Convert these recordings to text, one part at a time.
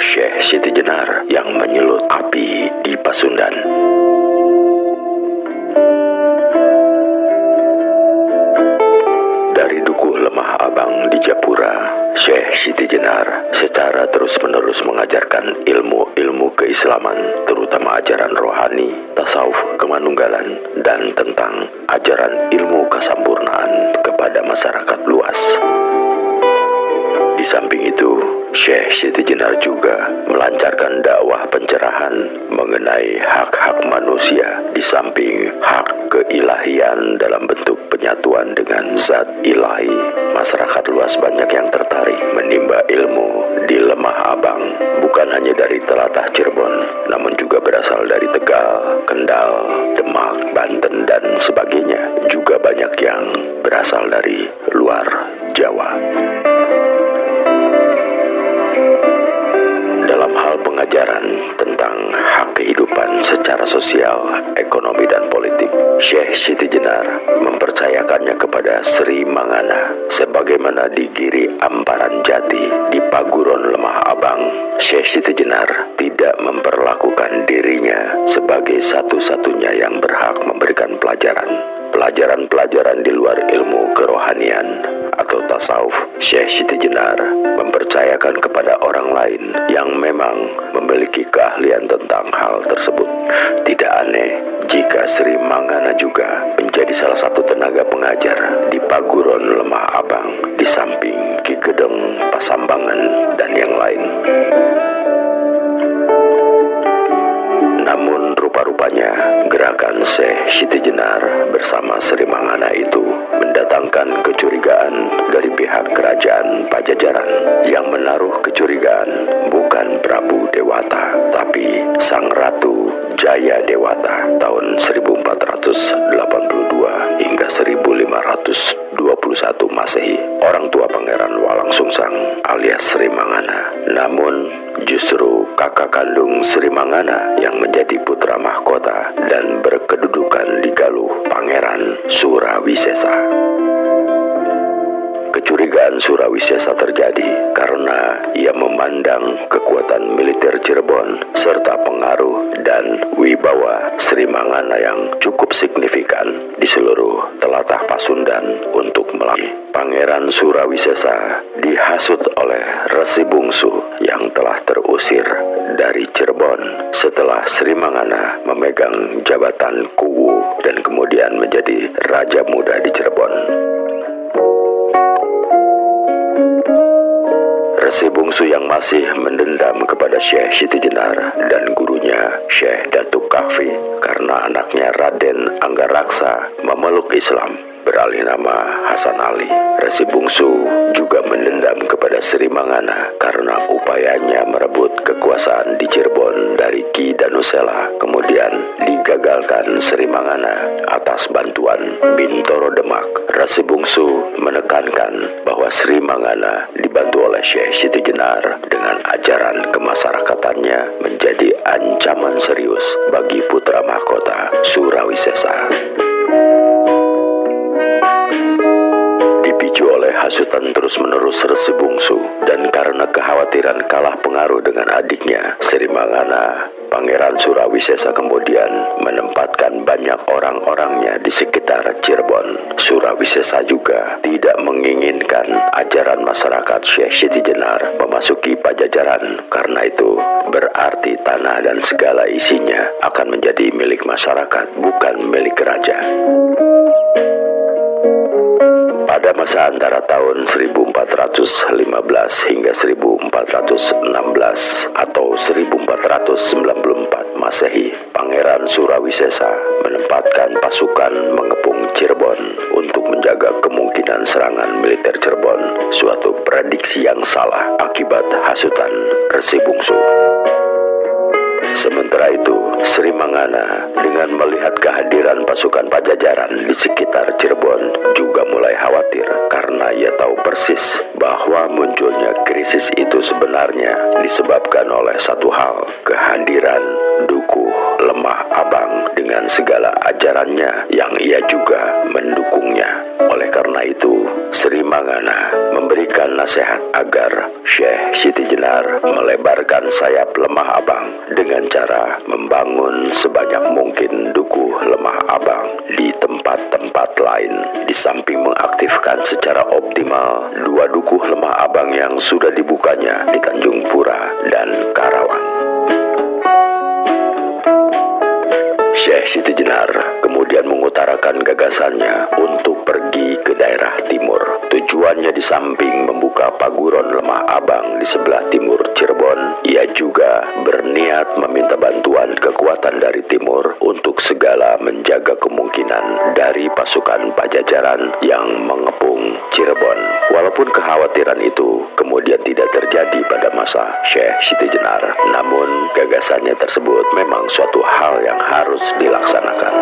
Syekh Siti Jenar yang menyulut api di Pasundan. Dari Dukuh Lemah Abang di Japura, Syekh Siti Jenar secara terus-menerus mengajarkan ilmu-ilmu keislaman, terutama ajaran rohani, tasawuf, kemanunggalan, dan tentang ajaran ilmu kesampurnaan kepada masyarakat luas. Di samping itu, Syekh Siti Jenar juga melancarkan dakwah pencerahan mengenai hak-hak manusia di samping hak keilahian dalam bentuk penyatuan dengan zat ilahi. Masyarakat luas banyak yang tertarik menimba ilmu di Lemah Abang, bukan hanya dari telatah Cirebon, namun juga berasal dari Tegal, Kendal, Demak, Banten, dan sebagainya. Juga banyak yang berasal dari luar Jawa. Dalam hal pengajaran tentang hak kehidupan secara sosial, ekonomi, dan politik, Syekh Siti Jenar mempercayakannya kepada Sri Mangana. Sebagaimana di Giri Amparan Jati di Paguron Lemah Abang, Syekh Siti Jenar tidak memperlakukan dirinya sebagai satu-satunya yang berhak memberikan pelajaran. Pelajaran-pelajaran di luar ilmu kerohanian atau tasawuf, Syekh Siti Jenar mempercayakan kepada orang lain yang memang memiliki keahlian tentang hal tersebut. Tidak aneh jika Sri Mangana juga menjadi salah satu tenaga pengajar di Paguron Lemah Abang, di samping Ki Gedeng, Pasambangan, dan yang lain. Namun rupa-rupanya gerakan Syekh Siti Jenar bersama Sri Mangana itu mendatangkan kecurigaan dari pihak kerajaan Pajajaran. Yang menaruh kecurigaan bukan Prabu Dewata, tapi Sang Ratu Jaya Dewata tahun 1482 hingga 1521 Masehi, orang tua Pangeran Walang Sungsang alias Sri Mangana. Namun justru kakak kandung Sri Mangana yang menjadi putra mahkota dan berkedudukan di Galuh, Pangeran Surawisesa. Kecurigaan Surawisesa terjadi karena ia memandang kekuatan militer Cirebon serta pengaruh dan wibawa Sri Mangana yang cukup signifikan di seluruh telatah Pasundan untuk melalui. Pangeran Surawisesa dihasut oleh Resi Bungsu yang telah terusir dari Cirebon setelah Sri Mangana memegang jabatan Kuwu dan kemudian menjadi Raja Muda di Cirebon. Resi Bungsu yang masih mendendam kepada Syekh Siti Jenar dan gurunya Syekh Datuk Kahfi karena anaknya Raden Anggaraksa memeluk Islam beralih nama Hasan Ali. Resi Bungsu juga mendendam kepada Sri Mangana karena upayanya merebut kekuasaan di Cirebon dari Ki Danusela. Kemudian digagalkan Sri Mangana atas bantuan Bintoro Demak. Resi Bungsu menekankan bahwa Sri Mangana dibantu oleh Syekh Siti Jenar dengan ajaran kemasyarakatannya menjadi ancaman serius bagi putra mahkota Surawisesa. Dipicu oleh hasutan terus-menerus Resi Bungsu dan karena kekhawatiran kalah pengaruh dengan adiknya Sri Mangana, Pangeran Surawisesa kemudian menempatkan banyak orang-orangnya di sekitar Cirebon. Surawisesa juga tidak menginginkan ajaran masyarakat Syekh Siti Jenar memasuki Pajajaran, karena itu berarti tanah dan segala isinya akan menjadi milik masyarakat, bukan milik raja. Pada masa antara tahun 1415 hingga 1416 atau 1494 Masehi, Pangeran Surawisesa menempatkan pasukan mengepung Cirebon untuk menjaga kemungkinan serangan militer Cirebon, suatu prediksi yang salah akibat hasutan Resi Bungsu. Sementara itu, Sri Mangana dengan melihat kehadiran pasukan Pajajaran di sekitar Cirebon juga mulai khawatir karena ia tahu persis bahwa munculnya krisis itu sebenarnya disebabkan oleh satu hal, kehadiran Dukuh Lemah Abang dengan segala ajarannya yang ia juga mendukungnya. Oleh karena karena itu, Sri Mangana memberikan nasihat agar Syekh Siti Jenar melebarkan sayap Lemah Abang dengan cara membangun sebanyak mungkin dukuh Lemah Abang di tempat-tempat lain, di samping mengaktifkan secara optimal 2 dukuh Lemah Abang yang sudah dibukanya di Tanjung Pura dan Karawang. Syekh Siti Jenar kemudian mengutarakan gagasannya untuk pergi ke daerah timur. Tujuannya di samping membuka paguron Lemah Abang di sebelah timur Cirebon, ia juga berniat meminta bantuan kekuatan dari timur untuk segala menjaga kemungkinan dari pasukan Pajajaran yang mengepung Cirebon. Walaupun kekhawatiran itu kemudian tidak terjadi pada masa Syekh Siti Jenar, namun gagasannya tersebut memang suatu hal yang harus dilaksanakan.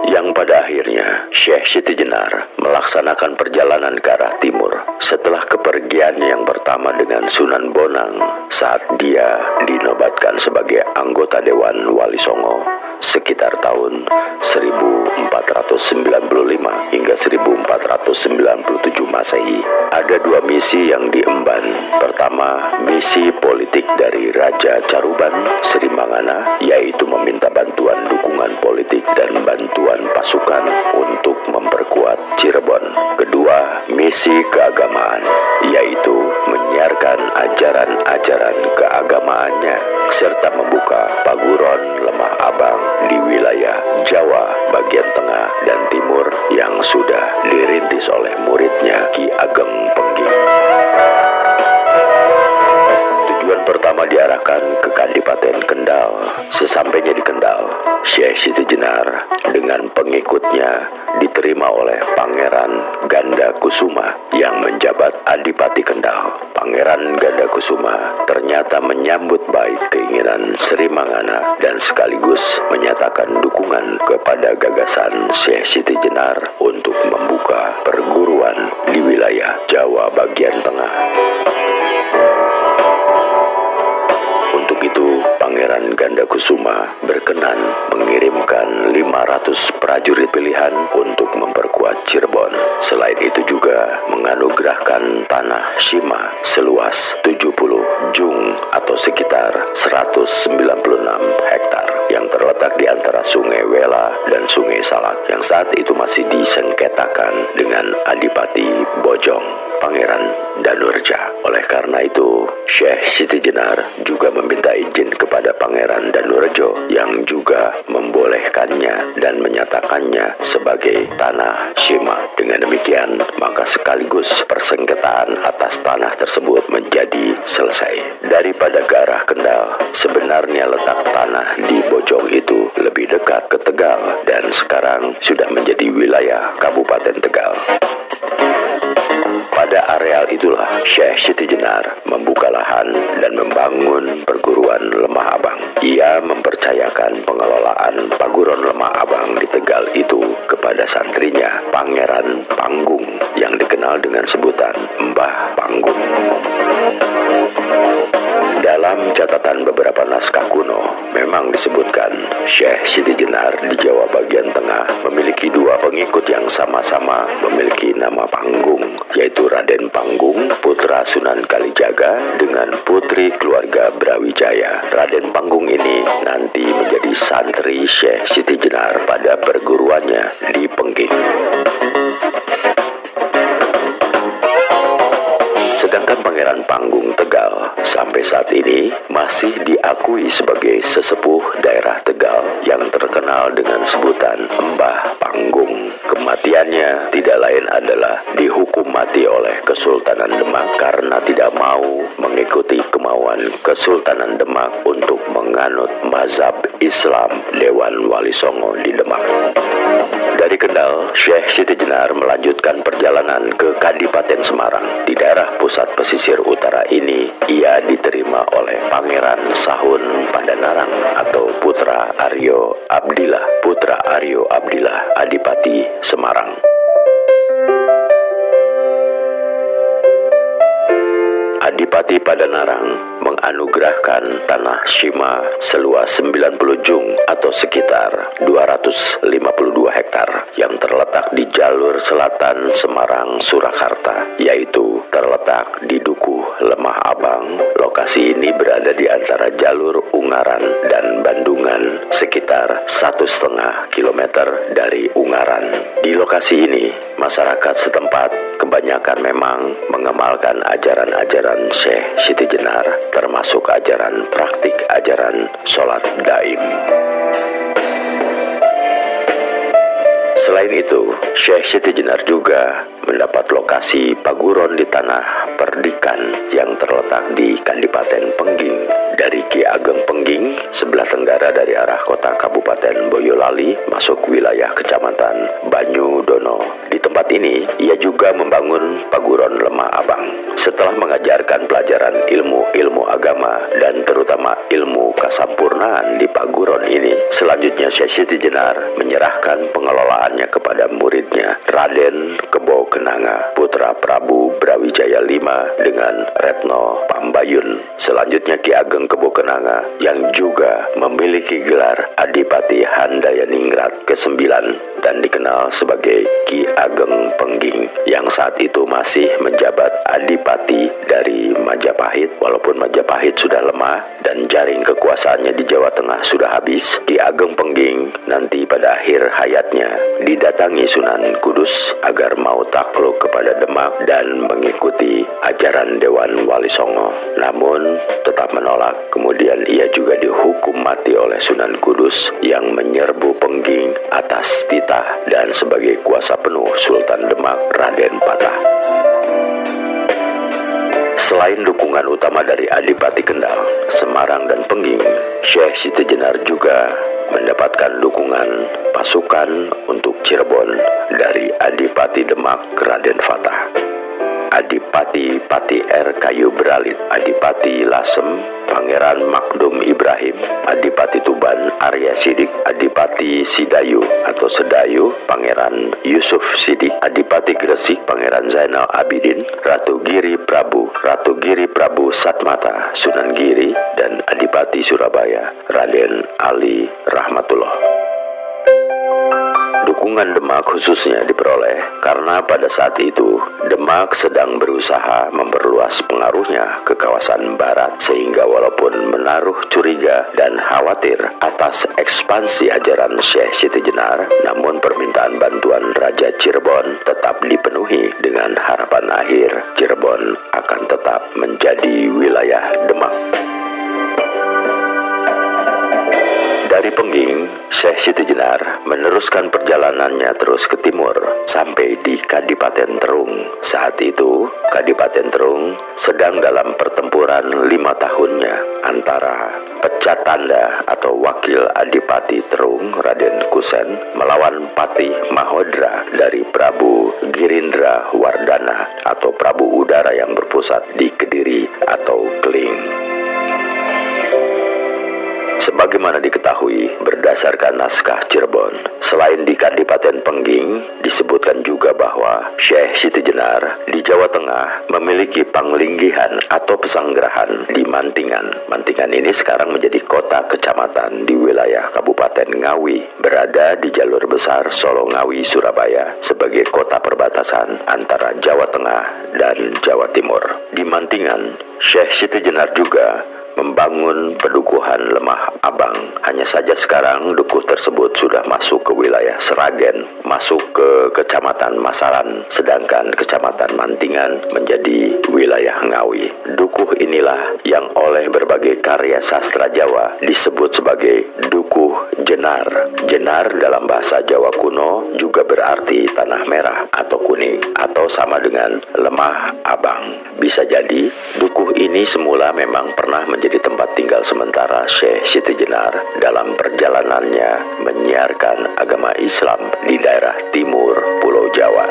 Yang pada akhirnya Syekh Siti Jenar melaksanakan perjalanan ke arah timur setelah kepergian yang pertama dengan Sunan Bonang saat dia dinobatkan sebagai anggota Dewan Wali Songo sekitar tahun 1495 hingga 1497 Masehi. Ada 2 misi yang diemban. Pertama, misi politik dari Raja Caruban, Sri Mangana, yaitu meminta bantuan dukungan politik dan bantuan pasukan untuk memperkuat Cirebon. Kedua, misi keagamaan, yaitu menyiarkan ajaran-ajaran keagamaannya serta membuka paguron Lemah Abang di wilayah Jawa bagian tengah dan timur yang sudah dirintis oleh muridnya Ki Ageng Pengging. Tujuan pertama diarahkan ke Kadipaten Kendal. Sesampainya di Kendal, Syekh Siti Jenar dengan pengikutnya diterima oleh Pangeran Ganda Kusuma yang menjabat Adipati Kendal. Pangeran Ganda Kusuma ternyata menyambut baik keinginan Sri Mangana dan sekaligus menyatakan dukungan kepada gagasan Syekh Siti Jenar untuk membuka perguruan di wilayah Jawa bagian tengah. Untuk itu, Pangeran Ganda Kusuma berkenan mengirimkan 500 prajurit pilihan untuk memperkuat Cirebon. Selain itu juga menganugerahkan tanah Shima seluas 70 jung atau sekitar 196 hektar yang terletak di antara Sungai Wela dan Sungai Salak yang saat itu masih disengketakan dengan Adipati Bojong, Pangeran Danurja. Oleh karena itu, Syekh Siti Jenar juga meminta izin kepada Pangeran Danurjo yang juga membolehkannya dan menyatakannya sebagai tanah Shima. Dengan demikian, maka sekaligus persengketaan atas tanah tersebut menjadi selesai. Daripada ke arah Kendal, sebenarnya letak tanah di Bojong itu lebih dekat ke Tegal dan sekarang sudah menjadi wilayah Kabupaten Tegal. Pada areal itulah Syekh Siti Jenar membuka lahan dan membangun perguruan Lemah Abang. Ia mempercayakan pengelolaan paguron Lemah Abang di Tegal itu kepada santrinya Pangeran Panggung yang dikenal dengan sebutan Mbah Panggung. Dalam catatan beberapa naskah kuno, memang disebutkan Syekh Siti Jenar di Jawa bagian tengah memiliki 2 pengikut yang sama-sama memiliki nama Panggung, yaitu Raden Panggung, putra Sunan Kalijaga dengan putri keluarga Brawijaya. Raden Panggung ini nanti menjadi santri Syekh Siti Jenar pada perguruannya di Pengging. Sedangkan Pangeran Panggung Tegal sampai saat ini masih diakui sebagai sesepuh daerah Tegal yang terkenal dengan sebutan Mbah Panggung. Kematiannya tidak lain adalah dihukum mati oleh Kesultanan Demak karena tidak mau mengikuti kemauan Kesultanan Demak untuk menganut mazhab Islam Dewan Wali Songo di Demak. Dari Kendal, Syekh Siti Jenar melanjutkan perjalanan ke Kadipaten Semarang. Di daerah pusat pesisir utara ini, ia diterima oleh Pangeran Sahun Padanarang atau Putra Aryo Abdillah, Adipati Semarang. Adipati Padanarang menganugerahkan tanah Shima seluas 90 jung atau sekitar 252 hektar yang terletak di jalur selatan Semarang Surakarta, yaitu terletak di Dukuh Lemah Abang. Lokasi ini berada di antara jalur Ungaran dan Bandungan, sekitar 1,5 kilometer dari Ungaran. Di lokasi ini, masyarakat setempat kebanyakan memang mengamalkan ajaran-ajaran Syekh Siti Jenar, termasuk ajaran praktik ajaran sholat daim. Selain itu, Syekh Siti Jenar juga mendapat lokasi paguron di tanah Perdikan yang terletak di Kadipaten Pengging. Dari Ki Ageng Pengging, sebelah tenggara dari arah kota Kabupaten Boyolali, masuk wilayah Kecamatan Banyudono. Di tempat ini, ia juga membangun paguron Lemah Abang. Setelah mengajarkan pelajaran ilmu-ilmu agama dan terutama ilmu kasampurnaan di paguron ini, selanjutnya Syekh Siti Jenar menyerahkan pengelolaannya kepada muridnya Raden Kebo Kenanga, putra Prabu Brawijaya V dengan Retno Pambayun. Selanjutnya Ki Ageng Kebo Kenanga yang juga memiliki gelar Adipati Handayaningrat ke-9 dan dikenal sebagai Ki Ageng Pengging, yang saat itu masih menjabat Adipati dari Majapahit. Walaupun Majapahit sudah lemah dan jaring kekuasaannya di Jawa Tengah sudah habis, Ki Ageng Pengging nanti pada akhir hayatnya didatangi Sunan Kudus agar mau takluk kepada Demak dan mengikuti ajaran Dewan Wali Songo. Namun tetap menolak. Kemudian ia juga dihukum mati oleh Sunan Kudus yang menyerbu Pengging atas titah dan sebagai kuasa penuh Sultan Demak Raden Patah. Selain dukungan utama dari Adipati Kendal, Semarang dan Pengging, Syekh Siti Jenar juga mendapatkan dukungan pasukan untuk Cirebon dari Adipati Demak Raden Fatah, Adipati Pati R. Kayu Beralit, Adipati Lasem Pangeran Makdum Ibrahim, Adipati Tuban Arya Sidik, Adipati Sidayu atau Sedayu Pangeran Yusuf Sidik, Adipati Gresik Pangeran Zainal Abidin, Ratu Giri Prabu Satmata Sunan Giri, dan Adipati Surabaya Raden Ali Rahmatullah. Dukungan Demak khususnya diperoleh karena pada saat itu Demak sedang berusaha memperluas pengaruhnya ke kawasan barat, sehingga walaupun menaruh curiga dan khawatir atas ekspansi ajaran Syekh Siti Jenar, namun permintaan bantuan Raja Cirebon tetap dipenuhi dengan harapan akhir Cirebon akan tetap menjadi wilayah Demak. Dari Pengging, Syekh Siti Jenar meneruskan perjalanannya terus ke timur sampai di Kadipaten Terung. Saat itu, Kadipaten Terung sedang dalam pertempuran 5 tahunnya antara Pecat Tanda atau Wakil Adipati Terung Raden Kusen melawan Patih Mahodra dari Prabu Girindra Wardana atau Prabu Udara yang berpusat di Kediri atau Keling. Sebagaimana diketahui berdasarkan naskah Cirebon, selain di Kadipaten Pengging, disebutkan juga bahwa Syekh Siti Jenar di Jawa Tengah memiliki panglinggihan atau pesanggerahan di Mantingan. Mantingan ini sekarang menjadi kota kecamatan di wilayah Kabupaten Ngawi, berada di jalur besar Solo Ngawi Surabaya sebagai kota perbatasan antara Jawa Tengah dan Jawa Timur. Di Mantingan, Syekh Siti Jenar juga membangun pedukuhan Lemah Abang. Hanya saja sekarang dukuh tersebut sudah masuk ke wilayah Seragen, masuk ke Kecamatan Masaran, sedangkan Kecamatan Mantingan menjadi wilayah Ngawi. Dukuh inilah yang oleh berbagai karya sastra Jawa disebut sebagai Dukuh Jenar. Jenar dalam bahasa Jawa kuno juga berarti tanah merah atau kuning, atau sama dengan Lemah Abang. Bisa jadi dukuh ini semula memang pernah menjadi tempat tinggal sementara Syekh Siti Jenar dalam perjalanannya menyiarkan agama Islam di daerah timur Pulau Jawa.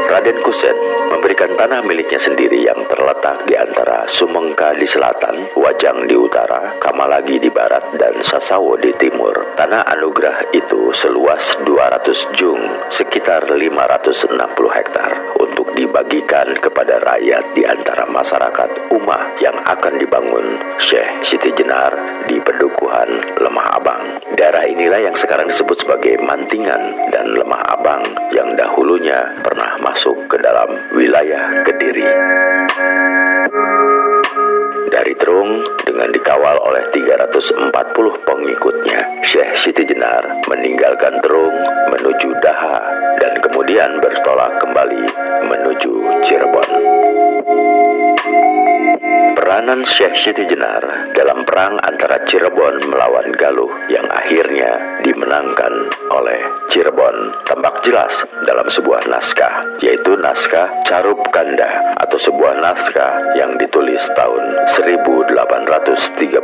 Raden Kusen memberikan tanah miliknya sendiri yang terletak di antara Sumengka di selatan, Wajang di utara, Kamalagi di barat, dan Sasawo di timur. Tanah anugerah itu seluas 200 jung, sekitar 560 hektar, untuk dibagikan kepada rakyat di antara masyarakat Ummah yang akan dibangun Syekh Siti Jenar di Pedukuhan Lemah Abang. Daerah inilah yang sekarang disebut sebagai Mantingan dan Lemah Abang yang dahulunya pernah masuk ke dalam wilayah Kediri. Dari Terung, dengan dikawal oleh 340 pengikutnya, Syekh Siti Jenar meninggalkan Terung menuju Daha dan kemudian bertolak kembali menuju Cirebon. Peranan Syekh Siti Jenar dalam perang antara Cirebon melawan Galuh yang akhirnya dimenangkan oleh Cirebon tampak jelas dalam sebuah naskah, yaitu naskah Carub Kanda atau sebuah naskah yang ditulis tahun 1839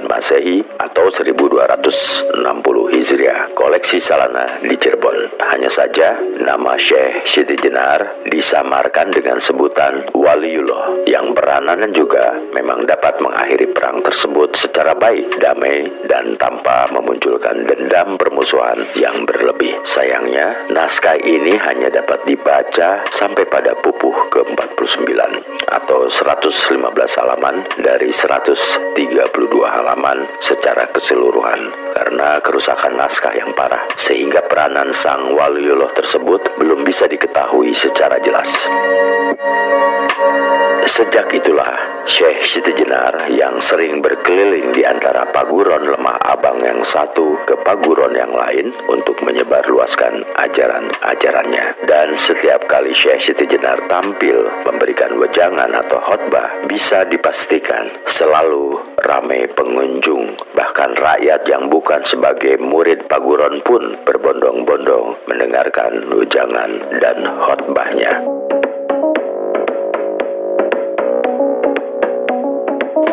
Masehi atau 1260 Hijriah, koleksi Salana di Cirebon. Hanya saja nama Syekh Siti Jenar disamarkan dengan sebutan Waliullah yang beranannya juga memang dapat mengakhiri perang tersebut secara baik, damai, dan tanpa memunculkan dendam permusuhan yang berlebih. Sayangnya, naskah ini hanya dapat dibaca sampai pada pupuh ke-49 atau 115 halaman dari 132 halaman secara keseluruhan karena kerusakan naskah yang parah, sehingga peranan sang Waliullah tersebut belum bisa diketahui secara jelas. Sejak itulah Syekh Siti Jenar yang sering berkeliling di antara paguron Lemah Abang yang satu ke paguron yang lain untuk menyebarluaskan ajaran-ajarannya. Dan setiap kali Syekh Siti Jenar tampil memberikan wejangan atau khotbah, bisa dipastikan selalu ramai pengunjung. Bahkan rakyat yang bukan sebagai murid paguron pun berbondong-bondong mendengarkan wejangan dan khotbahnya.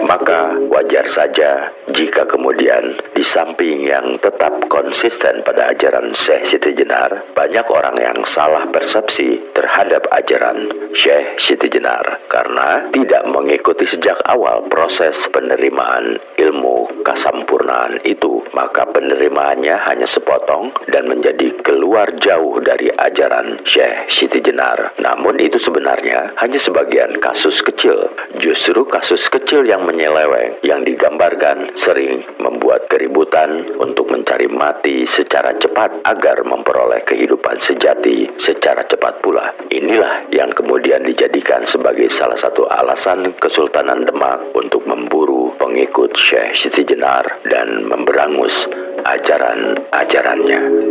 Maka wajar saja jika kemudian di samping yang tetap konsisten pada ajaran Syekh Siti Jenar, banyak orang yang salah persepsi terhadap ajaran Syekh Siti Jenar karena tidak mengikuti sejak awal proses penerimaan ilmu kasampurnaan itu. Maka penerimaannya hanya sepotong dan menjadi keluar jauh dari ajaran Syekh Siti Jenar. Namun itu sebenarnya hanya sebagian kasus kecil. Justru kasus kecil yang menyeleweng yang digambarkan sering membuat keributan untuk mencari mati secara cepat agar memperoleh kehidupan sejati secara cepat pula. Inilah yang kemudian dijadikan sebagai salah satu alasan Kesultanan Demak untuk memburu pengikut Syekh Siti Jenar dan memberangus ajaran-ajarannya.